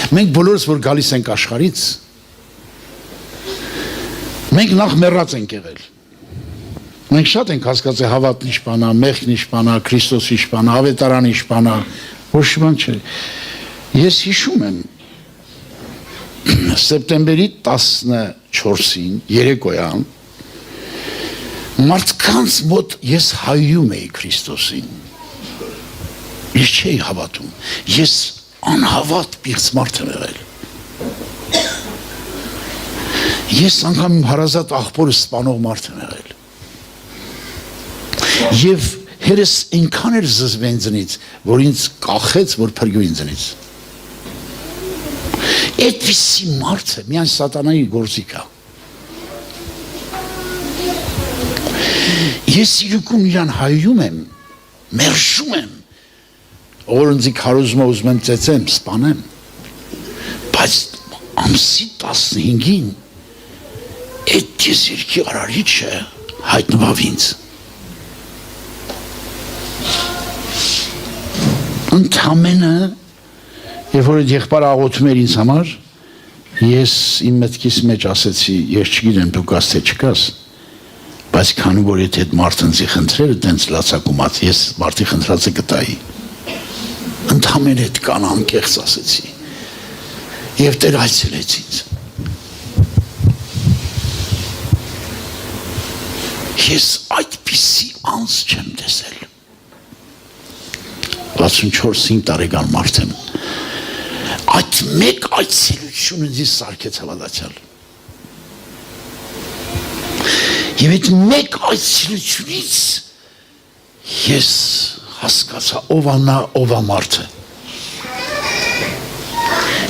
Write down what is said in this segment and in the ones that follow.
Մենք բոլորս որ գալիս ենք աշխարից, մենք նախ մեռած ենք եղել։ Մենք շատ ենք հասկացել հավատն իշպանա, մեղքն իշպանա, Քրիստոս իշպանա, ավետարան իշպանա, ոչ մի բան չէ։ Ես հիշում եմ սեպտեմբերի 14-ին երեկոյան մարդկանց մոտ ես հայում էի Քրիստոսին։ Ես չէի հավատում։ Ես անհավատ պիղծ մարդ եմ եղել։ Ես անգամ իմ հարազատ աղբորը սպանող մարդ եմ եղել։ Եվ հերս այնքան էր զզվեն ինձնից, որ ինձ կախեց, որ փրկվի ինձնից։ Այդպիսի մարդ է, միայն սատանայի գործիք է։ Ես իրուկում իրան հայում եմ, մերժում եմ, որ ինձի քարոզում ուզում եմ ծեծեմ, սպանեմ, բայց ամսի 15-ին այդ եզերքի արարիչը հայտնվավ ինձ։ Ընդամենը, երբ որ այդ եղբայրը աղոթում էր ինձ համար, ես իմ մտքիս մեջ ասեցի, ես չգիտեմ դու կաս թե չկաս, բայց քանի որ եթե այդ մարդը ինձի խնդրեր, տենց լացակումած, ես մարդի խնդրածը կտայի։ Ընդամենը այդ կան անկեղծ ասեցի, և Տեր այցելեց ինձ։ Ես այդպիսի անձ չեմ տեսել։ 64-5 տարեկան մարդ եմ։ Այդ մեկ այցելությունը ինձ սարքեց հավատացյալ։ Եվ այդ մեկ այցելությունից ես հասկացա ով անա, ով ամարդը։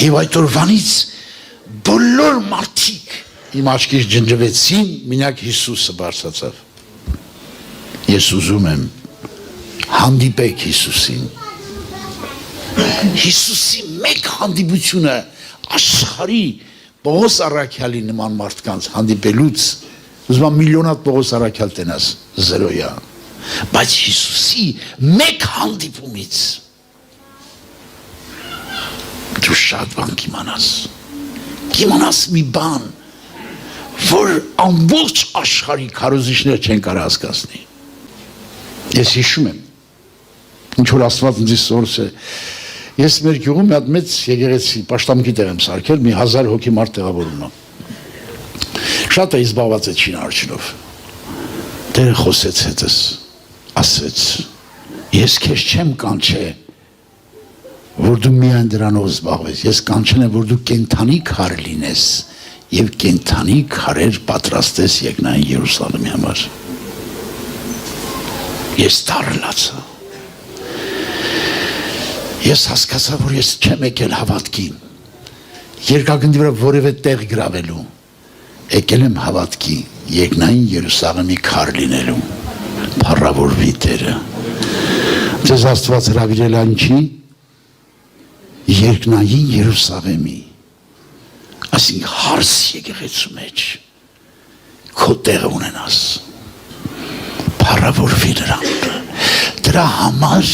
Եվ այդ օրվանից բոլոր մարդիկ իմ աչքից ջնջվեցին, մենակ Հիսուսը բարձրացավ։ Ես ուզում եմ հանդիպեք Հիսուսին։ Հիսուսի մեկ հանդիպությունը աշխարհի Պողոս առաքյալի նման մարդկանց հանդիպելուց ուզում եմ միլիոնատ Պողոս առաքյալ տենաս, զրոյա։ Բայց Հիսուսի մեկ հանդիպումից դու շատ բան կիմանաս մի բան, որ ամբողջ աշխարհի քարոզիչներ չեն կարող հասկացնի։ Ես հիշում եմ, ինչ որ Աստված ինձ սորս է, ես մեր գյուղում մի հատ մեծ եկեղեցի պաշտամունքի տեղ եմ սարքել, մի 1000 հոգի մարդ տեղավորում եմ։ Շատ է զբաղված այդ շինարարությունով։ Տերը խոսեց հետս, ասեց, ես քեզ չեմ կանչե, որ դու միայն դրանով զբաղվես, ես կանչել եմ, որ դու կենդանի քար լինես և կենդանի քարեր պատրաստես երկնային Երուսաղեմի համար։ Ես դառնացա։ Ես հասկացա, որ ես չեմ եկել հավատքի, երկրագնդի վրա որևէ տեղ գրավելու, եկել եմ հավատքի, երկնային Երուսաղեմի քար լինելու, փառավորվի Տերը։ Ձեզ Աստված հրավիրել ինչի, երկնային Երուսաղեմի, այսինքն հարս եկեղեցու մեջ, քո տեղը ունենաս, փառավորվի նրան։ Դրա համար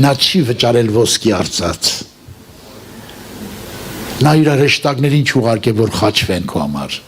նա չի վճարել ոսկի արծաթ, նա իր հրեշտակներին չուղարկել, որ խաչվեն քո համար,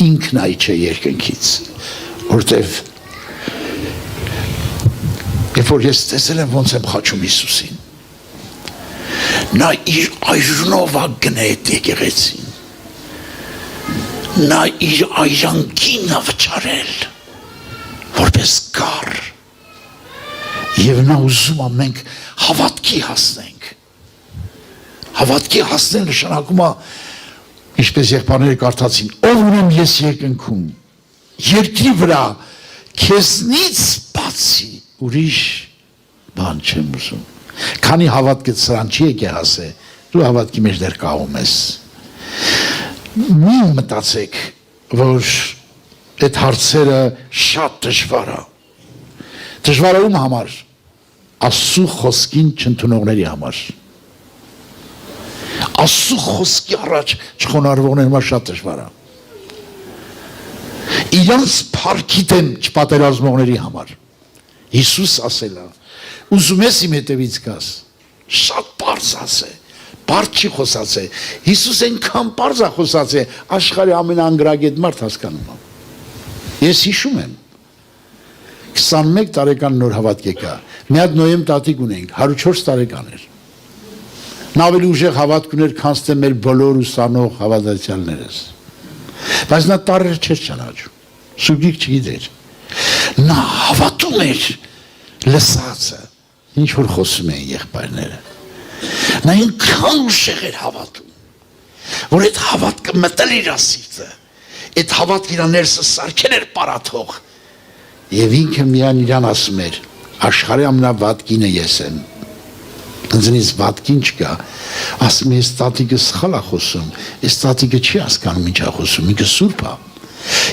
ինքն այ չէ երկնքից, որտև երբ որ ես տեսել եմ ոնց եմ խաչում Հիսուսին, նա իր այրունով ա գնե այդ եկեղեցին, նա իր այրանքին ա վճարել, որպես կար, և նա ուզում ա մենք հավատքի հասնենք, հավատքի հասնել նշանակում ա, ինչպես եղբայրները կարդացին, ով ունեմ ես երկնքում, երկրի վրա քեզնից բացի ուրիշ բան չեմ ուզում։ Քանի հավատքդ սրան չի եկե ասե, դու հավատքի մեջ դեռ կաղում ես։ Մի մտածեք, որ այդ հարցերը շատ դժվար է։ Դժվար է ում համար, Աստծու խոսքին չընդունողների համար։ Աստծու խոսքի առաջ չխոնարհվողների համար շատ դժվար է։ Իրանց փառքի դեմ չպատերազմողների համար։ Հիսուս ասել է, ուզում ես իմ հետևից գաս, շատ պարզ ասե, Բարդ չի խոսած է։ Հիսուս այնքան պարզ է խոսած է, աշխարհի ամենաանգրագետ մարդ հասկանում է։ Ես հիշում եմ 21 տարեկան նոր հավատք եկա։ Մի հատ Նոյեմ տատիկ ունենք, 104 տարեկան էր։ Նա ավելի ուժեղ հավատք ուներ, քան թե մեր բոլոր ուսանող հավատացյալներս։ Բայց նա տարեր չէր ճանաչում, սուբյեկտ չգիտեր։ Նա հավատում էր լսածը, ինչ որ խոսում էին եղբայրները։ Նա ինքան ուժեղ էր հավատում, որ այդ հավատքը մտել իր սիրտը, այդ հավատքը իր ներսը սարքել էր պարաթող, եւ ինքը միայն իրան ասում էր, աշխարհի ամենավատկինը ես եմ։ Ինձնից վատկին չկա, ասում է, այս տատիկը սխալ է խոսում, այս տատիկը չի հասկանում ինչ է խոսում, ինքը սուրբ է։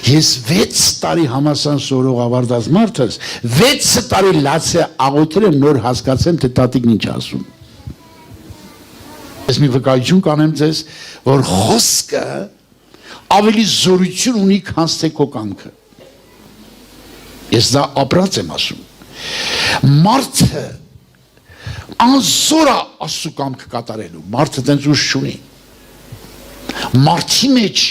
Ես 6 տարի համասան սորող ավարտած մարդս 6 տարի լաց է աղոթել եմ նոր հասկացեմ, թե տատիկն ինչ ասում։ Ես մի վկայություն կանեմ ձեզ, որ խոսքը ավելի զորություն ունի, քան թե քո կամքը։ Ես դա ապրած եմ ասում։ Մարդը անզոր է Աստծո կամքը կատարելու, մարդը տենց ուժ չունի։ Մարդի մեջ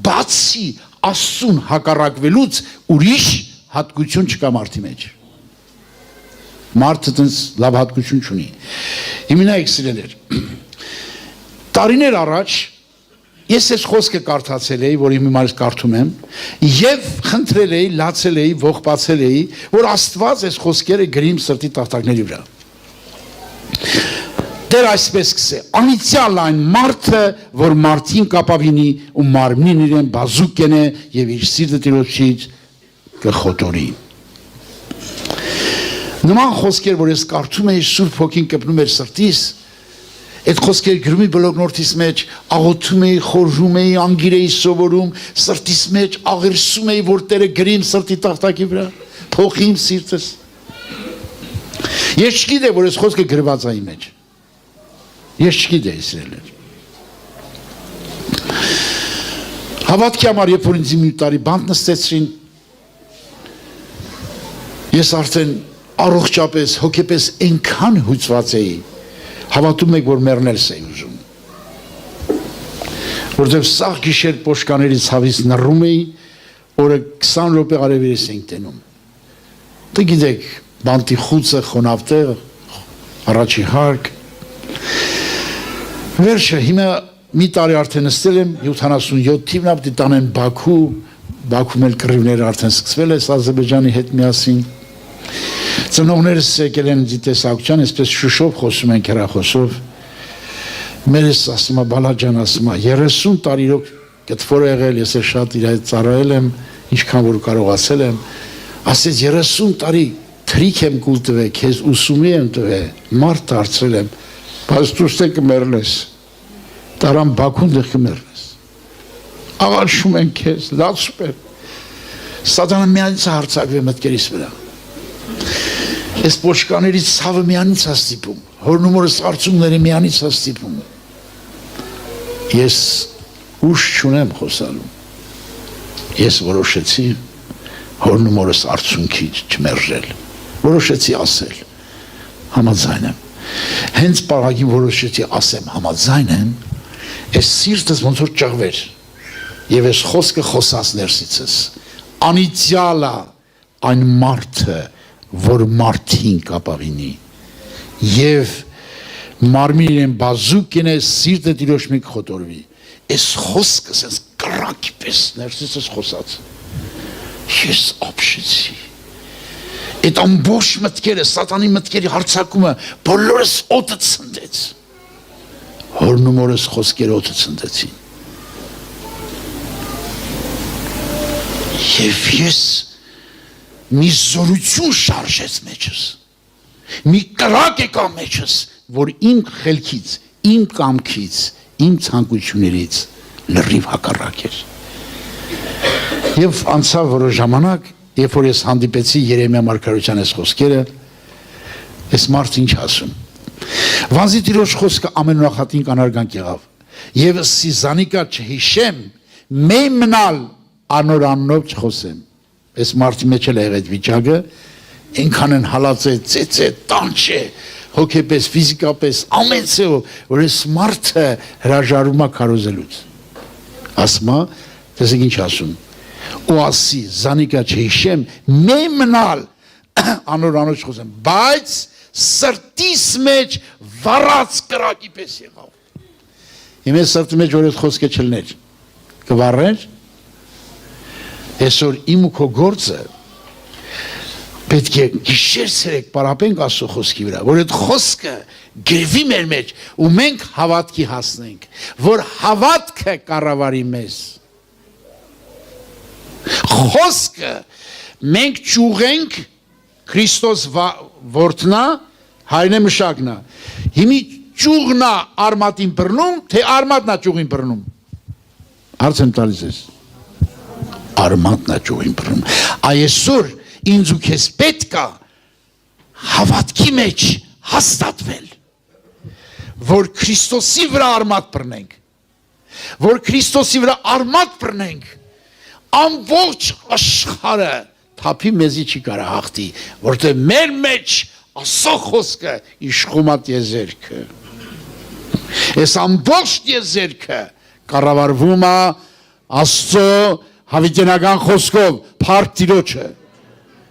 բացի Աստծուն հակառակվելուց ուրիշ հատկություն չկա մարդի մեջ։ Մարդը տենց լավ հատկություն չունի։ Հիմնայք սիրելեր, տարիներ առաջ ես այս խոսքը կարդացել էի, որ հիմա ես կարդում եմ, եւ խնդրել էի, լացել էի, ողբացել էի, որ Աստված այս խոսքերը գրի իմ սրտի տախտակների վրա։ Դեր այսպես կսե, անիցյալ այն մարդը, որ մարդին կապավինի ու մարմնին իրեն բազուկ կենե եւ իր սիրտը Տիրոջից կխոտորի։ Նման խոսքեր, որ ես կարդում էի, Սուրբ Հոգին կպնում էր սրտիս, այդ խոսքեր գրում էի բլոգնորդիս մեջ, աղոթում էի, խորհում էի, անգիր էի սովորում, սրտիս մեջ աղերսում էի, որ Տերը գրի իմ սրտի տախտակի վրա, փոխի իմ սիրտս։ Ես չգիտեի, որ այս խոսքը գրված է իմ մեջ։ Ես չգիտեի սիրելեր։ Հավատքի համար, երբ որ ինձ մի տարի բանտ նստեցրին, ես արդեն առողջապես, հոգեպես այնքան հույծված էի, հավատում եք, որ մեռնելս էի ուզում։ Որտեվ սաղ գիշեր պոշկաների ցավից նռում էի, օրը 20 րոպե արևերես էինք տենում։ Դե գիտեք, բանտի խուցը, խոնավտեղ, առաջի հարկ։ Վերջը, հիմա մի տարի արդեն նստել եմ, 77 թիվն ապտի տանեն Բաքու, Բաքում էլ կռիվները արդեն սկսվել է Ադրբեջանի հետ միասին։ Ծնողներս եկել են դիտեսակցության, այսպես շուշով խոսում են հեռախոսով։ Մերս ասում է, Բալաջան ասում է, 30 տարիով կտվոր եղել, ես էլ շատ իր հետ ծառայել եմ, ինչքան որ կարողացել եմ, ասեց 30 տարի թրիկ եմ կուլ տվել, քեզ ուսումի եմ տվել, մարդ դարձրել եմ, բայց դու ստե կմեռնես, տարան Բաքուն դեղ կմեռնես։ Աղաչում են քեզ, լացում են։ Սատանը միանից է հարձակվել մտքերիս վրա։ Այս պոշկաներից ցավը միանից է ստիպում, հորնումորս արցունքները միանից է ստիպում։ Ես ուժ չունեմ խոսալու։ Ես որոշեցի հորնումորս արցունքից չմերժել։ Որոշեցի ասել, համաձայն եմ։ Հենց պարագին որոշեցի ասեմ, համաձայն եմ, այս սիրտս ոնց որ ճղվեր, եւ այս խոսքը խոսած ներսիցս, անիցյալ է այն մարդը, որ մարդին կապավինի, եւ մարմինին են բազուկ կենե սիրտը Տիրոջ մի կխոտորվի, այս խոսքը սենց կրակի պես ներսիցս խոսած, ես ապշեցի, այդ ամբողջ մտքերը, սատանի մտքերի հարցակումը, բոլորս օդը ցնդեց, հորնումորս խոսքերը օդը ցնդեցին, եւ ես մի զորություն շարժեց մեջս, մի կրակ եկա մեջս, որ իմ խելքից, իմ կամքից, իմ ցանկություններից լրիվ հակառակ էր։ Եվ անցավ որոշ ժամանակ, երբ որ ես հանդիպեցի Երեմիա մարգարեության այս խոսքերը, այս մարդը ինչ ասում։ Վանզի Տիրոջ խոսքը ամենունախատին կանարգանք եղավ, եւ սիզանիկա չհիշեմ, մեյ մնալ անոր աննով չխոսեմ։ Այս մարդի մեջ էլ է այդ վիճակը, այնքան են հալած է, ծեծե, տանչ է, հոգեպես, ֆիզիկապես, ամեն ցեով, որ այս մարդը հրաժարում է քարոզելուց։ Ասմա, տեսեք ինչ ասում։ Ու ասի, զանիկա չհիշեմ, մի մնալ անոր անոջ խոսեմ, բայց սրտիս մեջ վառած կրակի պես եղավ։ Հիմա սրտի մեջ որ այդ խոսքը չլներ, կվառեր։ Այսօր իմ ու քո գործը պետք է գիշեր ցերեկ պարապենք Աստծո խոսքի վրա, որ այդ խոսքը գրվի մեր մեջ ու մենք հավատքի հասնենք, որ հավատքը կառավարի մեզ։ Խոսքը մենք ճուղենք Քրիստոս որդնա, հայրն է մշակնա։ Հիմի ճուղնա արմատին բռնում, թե արմատնա ճուղին բռնում։ Հարց եմ տալիս ես։ Արմատնա ճուղին բռնում։ Այսօր ինձ ու քեզ պետք է հավատքի մեջ հաստատվել, որ Քրիստոսի վրա արմատ բռնենք, որ Քրիստոսի վրա արմատ բռնենք, ամբողջ աշխարհը թափի մեզի չի կարա հաղթի, որտեղ մեր մեջ Աստծո խոսքը իշխում է տիեզերքը։ Այս ամբողջ տիեզերքը կառավարվում է Աստծո հավիտենական խոսքով, փառք Տիրոջը։